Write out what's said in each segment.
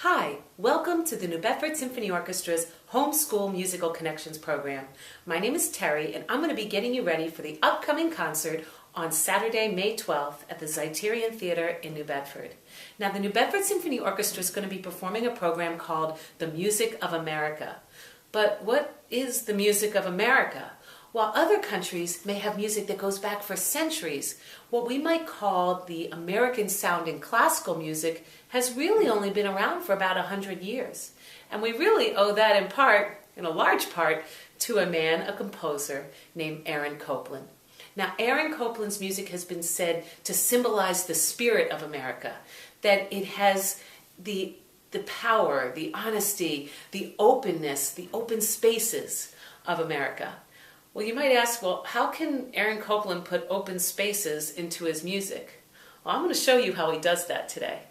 Hi, welcome to the New Bedford Symphony Orchestra's Homeschool Musical Connections program. My name is Terry and I'm going to be getting you ready for the upcoming concert on Saturday, May 12th at the Zeiterion Theatre in New Bedford. Now, the New Bedford Symphony Orchestra is going to be performing a program called The Music of America. But what is the music of America? While other countries may have music that goes back for centuries, what we might call the American-sounding classical music has really only been around for about 100 years. And we really owe that in a large part, to a composer named Aaron Copland. Now, Aaron Copland's music has been said to symbolize the spirit of America, that it has the power, the honesty, the openness, the open spaces of America. Well, you might ask, well, how can Aaron Copland put open spaces into his music? Well, I'm going to show you how he does that today.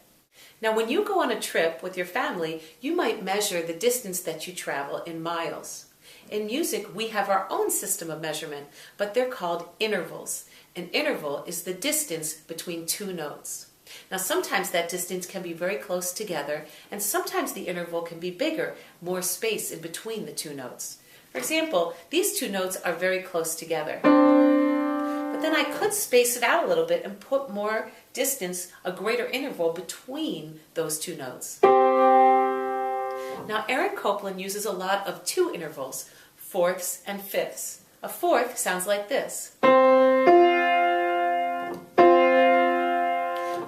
Now, when you go on a trip with your family, you might measure the distance that you travel in miles. In music, we have our own system of measurement, but they're called intervals. An interval is the distance between two notes. Now, sometimes that distance can be very close together, and sometimes the interval can be bigger, more space in between the two notes. For example, these two notes are very close together. But then I could space it out a little bit and put more distance, a greater interval between those two notes. Now, Aaron Copland uses a lot of two intervals, fourths and fifths. A fourth sounds like this.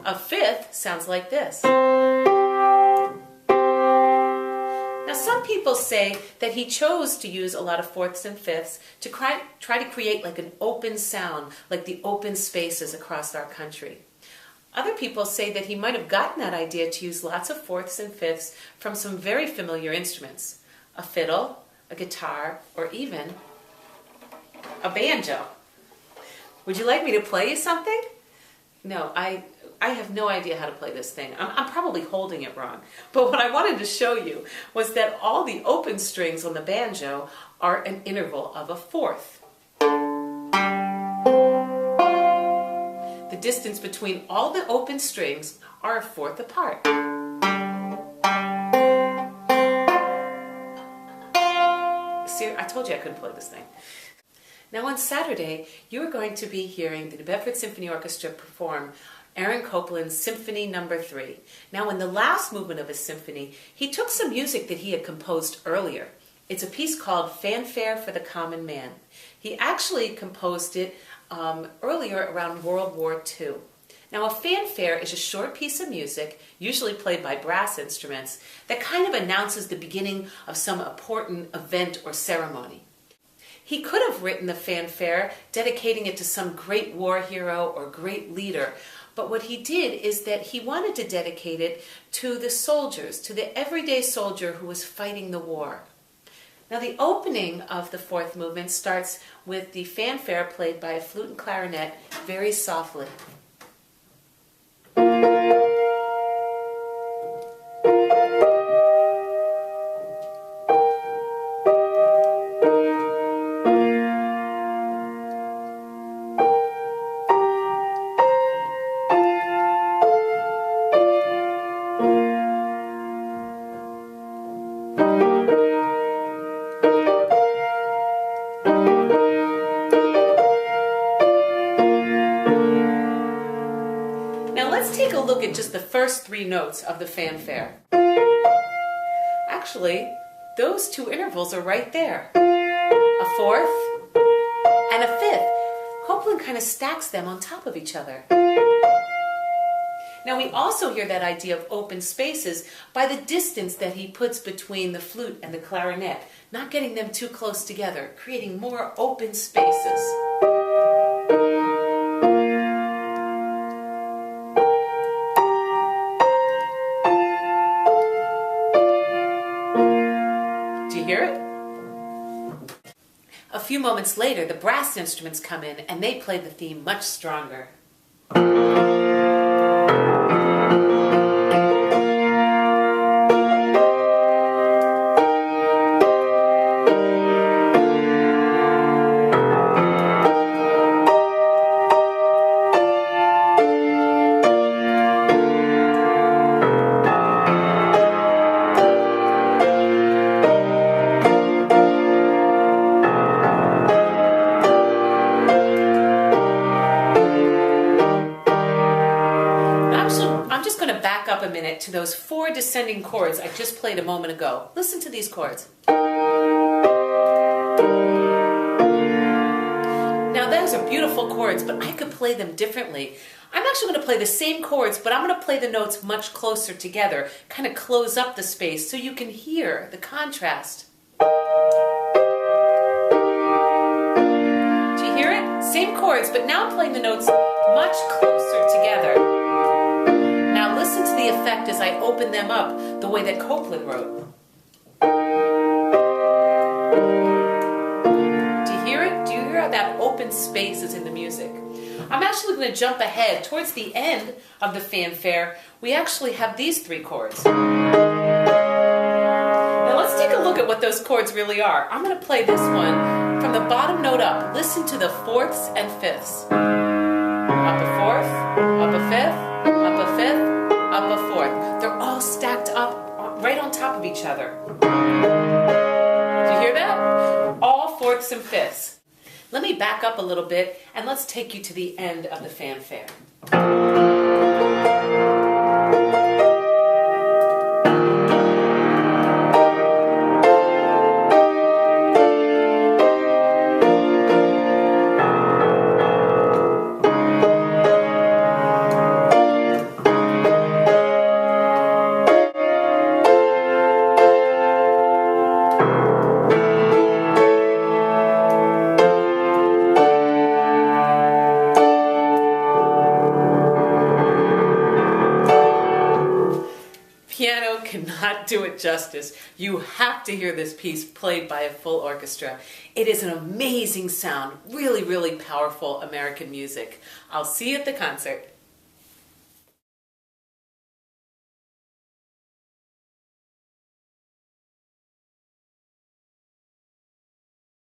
A fifth sounds like this. Now, some people say that he chose to use a lot of fourths and fifths to try to create like an open sound, like the open spaces across our country. Other people say that he might have gotten that idea to use lots of fourths and fifths from some very familiar instruments, a fiddle, a guitar, or even a banjo. Would you like me to play you something? No, I have no idea how to play this thing. I'm probably holding it wrong. But what I wanted to show you was that all the open strings on the banjo are an interval of a fourth. The distance between all the open strings are a fourth apart. See, I told you I couldn't play this thing. Now, on Saturday, you are going to be hearing the New Bedford Symphony Orchestra perform Aaron Copland's Symphony No. 3. Now, in the last movement of his symphony, he took some music that he had composed earlier. It's a piece called Fanfare for the Common Man. He actually composed it earlier around World War II. Now, a fanfare is a short piece of music, usually played by brass instruments, that kind of announces the beginning of some important event or ceremony. He could have written the fanfare dedicating it to some great war hero or great leader, but what he did is that he wanted to dedicate it to the soldiers, to the everyday soldier who was fighting the war. Now, the opening of the fourth movement starts with the fanfare played by a flute and clarinet very softly. Let's take a look at just the first three notes of the fanfare. Actually, those two intervals are right there. A fourth and a fifth. Copland kind of stacks them on top of each other. Now, we also hear that idea of open spaces by the distance that he puts between the flute and the clarinet, not getting them too close together, creating more open spaces. Hear it? A few moments later, the brass instruments come in and they play the theme much stronger. up a minute to those 4 descending chords I just played a moment ago. Listen to these chords. Now those are beautiful chords, but I could play them differently. I'm actually going to play the same chords, but I'm going to play the notes much closer together, kind of close up the space so you can hear the contrast. Do you hear it? Same chords, but now I'm playing the notes much closer together. Now listen to the effect as I open them up the way that Copland wrote. Do you hear it? Do you hear how that open space is in the music? I'm actually going to jump ahead towards the end of the fanfare. We actually have these 3 chords. Now let's take a look at what those chords really are. I'm going to play this one from the bottom note up. Listen to the 4ths and 5ths. Up a 4th, up a 5th, up a 5th, up a 4th. They're all stacked up right on top of each other. Do you hear that? All 4ths and 5ths. Let me back up a little bit and let's take you to the end of the fanfare. Piano cannot do it justice. You have to hear this piece played by a full orchestra. It is an amazing sound, really, really powerful American music. I'll see you at the concert.